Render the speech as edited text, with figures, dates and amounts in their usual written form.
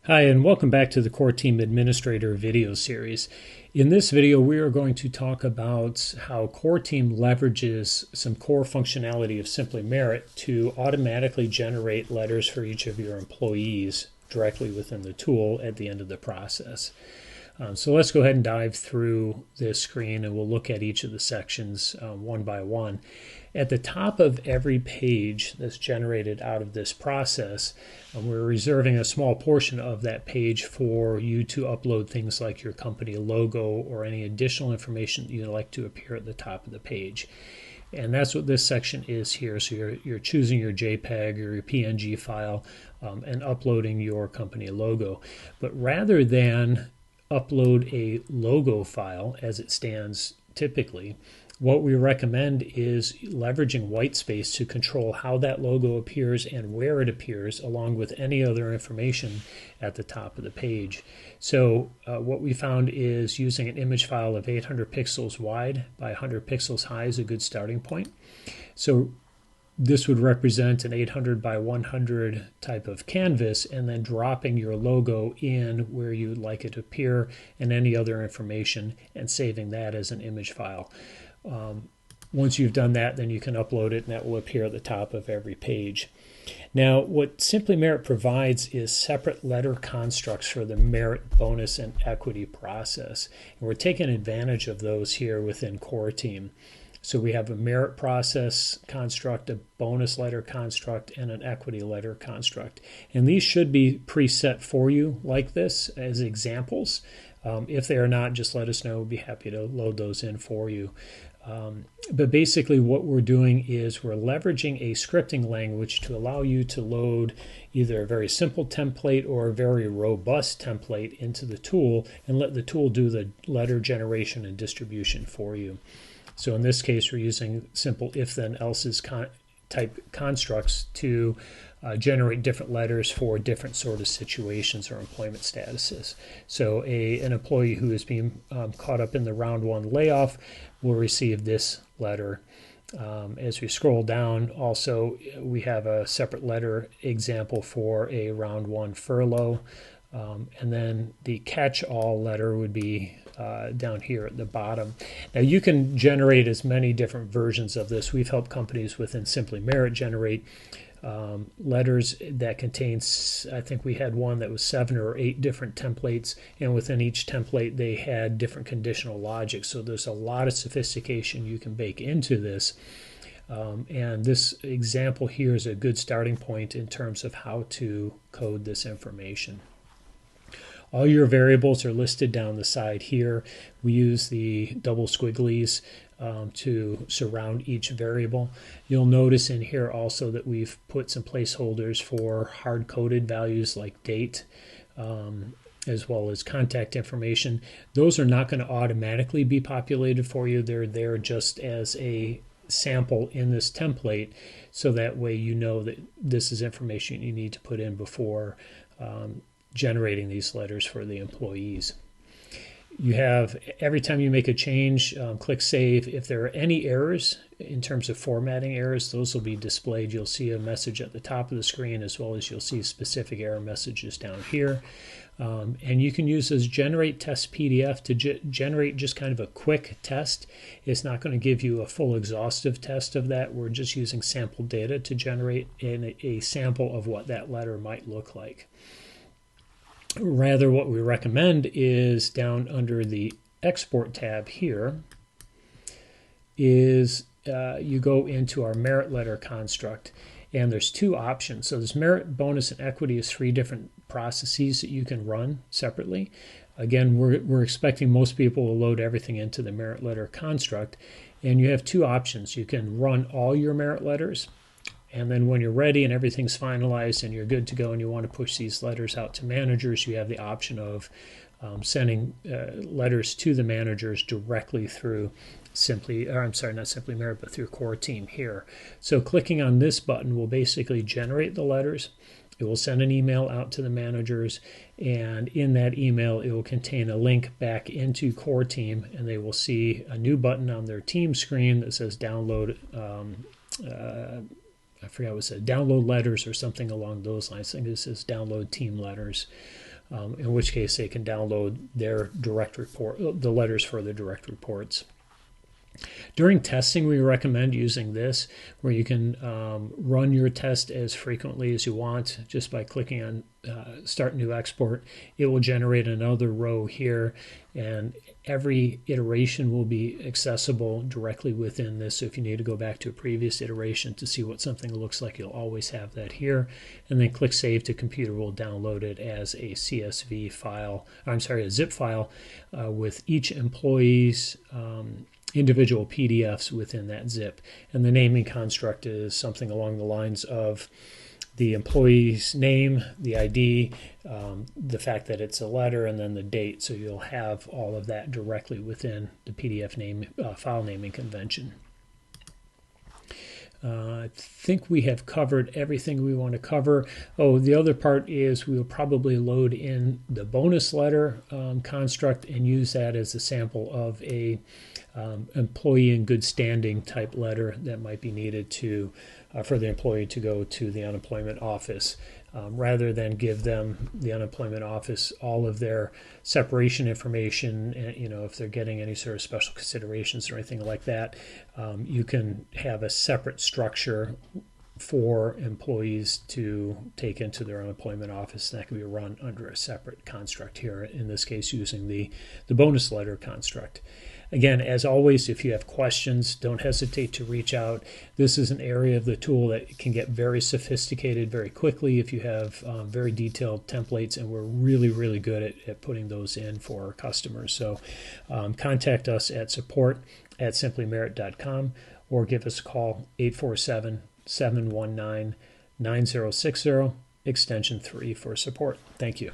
Hi, and welcome back to the CoreTeam Administrator video series. In this video, we are going to talk about how CoreTeam leverages some core functionality of Simply Merit to automatically generate letters for each of your employees directly within the tool at the end of the process. So let's go ahead and dive through this screen, and we'll look at each of the sections one by one. At the top of every page that's generated out of this process, we're reserving a small portion of that page for you to upload things like your company logo or any additional information that you'd like to appear at the top of the page. And that's what this section is here. So you're choosing your JPEG or your PNG file and uploading your company logo. But rather than upload a logo file as it stands typically, what we recommend is leveraging white space to control how that logo appears and where it appears, along with any other information at the top of the page. So what we found is using an image file of 800 pixels wide by 100 pixels high is a good starting point. So this would represent an 800 by 100 type of canvas, and then dropping your logo in where you'd like it to appear and any other information, and saving that as an image file. Once you've done that, then you can upload it and that will appear at the top of every page. Now, what Simply Merit provides is separate letter constructs for the merit, bonus, and equity process. And we're taking advantage of those here within CoreTeam. So we have a merit process construct, a bonus letter construct, and an equity letter construct. And these should be preset for you like this as examples. If they are not, just let us know. We'll be happy to load those in for you. But basically what we're doing is we're leveraging a scripting language to allow you to load either a very simple template or a very robust template into the tool and let the tool do the letter generation and distribution for you. So in this case, we're using simple if-then-else's type constructs to generate different letters for different sort of situations or employment statuses. So an employee who is being caught up in the round one layoff will receive this letter. As we scroll down, also we have a separate letter example for a round one furlough. And then the catch-all letter would be down here at the bottom. Now you can generate as many different versions of this. We've helped companies within Simply Merit generate letters that contains, I think we had one that was 7 or 8 different templates, and within each template they had different conditional logic. So there's a lot of sophistication you can bake into this. And this example here is a good starting point in terms of how to code this information. All your variables are listed down the side here. We use the double squigglies to surround each variable. You'll notice in here also that we've put some placeholders for hard-coded values like date, as well as contact information. Those are not going to automatically be populated for you. They're there just as a sample in this template, so that way you know that this is information you need to put in before generating these letters for the employees. You have, every time you make a change, click Save. If there are any errors in terms of formatting errors, those will be displayed. You'll see a message at the top of the screen, as well as you'll see specific error messages down here. And you can use this Generate Test PDF to generate just kind of a quick test. It's not going to give you a full exhaustive test of that. We're just using sample data to generate a sample of what that letter might look like. Rather, what we recommend is down under the Export tab here is you go into our merit letter construct, and there's 2 options. So there's merit, bonus, and equity is 3 different processes that you can run separately. Again, we're expecting most people will load everything into the merit letter construct, and you have 2 options. You can run all your merit letters, and then when you're ready and everything's finalized and you're good to go and you want to push these letters out to managers, you have the option of sending letters to the managers directly through not Simply Merit, but through CoreTeam here. So clicking on this button will basically generate the letters. It will send an email out to the managers, and in that email it will contain a link back into CoreTeam, and they will see a new button on their team screen that says download I forgot what it said, download letters or something along those lines. I think this is download team letters. in which case they can download their direct report, the letters for the direct reports. During testing, we recommend using this, where you can run your test as frequently as you want just by clicking on Start New Export. It will generate another row here, and every iteration will be accessible directly within this. So if you need to go back to a previous iteration to see what something looks like, you'll always have that here. And then click Save to Computer will download it as a CSV file, a zip file with each employee's individual PDFs within that zip. And the naming construct is something along the lines of the employee's name, the ID, the fact that it's a letter, and then the date. So you'll have all of that directly within the PDF name file naming convention. I think we have covered everything we want to cover. Oh, the other part is we will probably load in the bonus letter construct and use that as a sample of a employee in good standing type letter that might be needed to for the employee to go to the unemployment office. Rather than give them, the unemployment office, all of their separation information, if they're getting any sort of special considerations or anything like that, you can have a separate structure for employees to take into their unemployment office. And that can be run under a separate construct here, in this case using the bonus letter construct. Again, as always, if you have questions, don't hesitate to reach out. This is an area of the tool that can get very sophisticated very quickly if you have very detailed templates, and we're really, really good at putting those in for our customers. So contact us at support@simplymerit.com or give us a call, 847-719-9060, extension 3 for support. Thank you.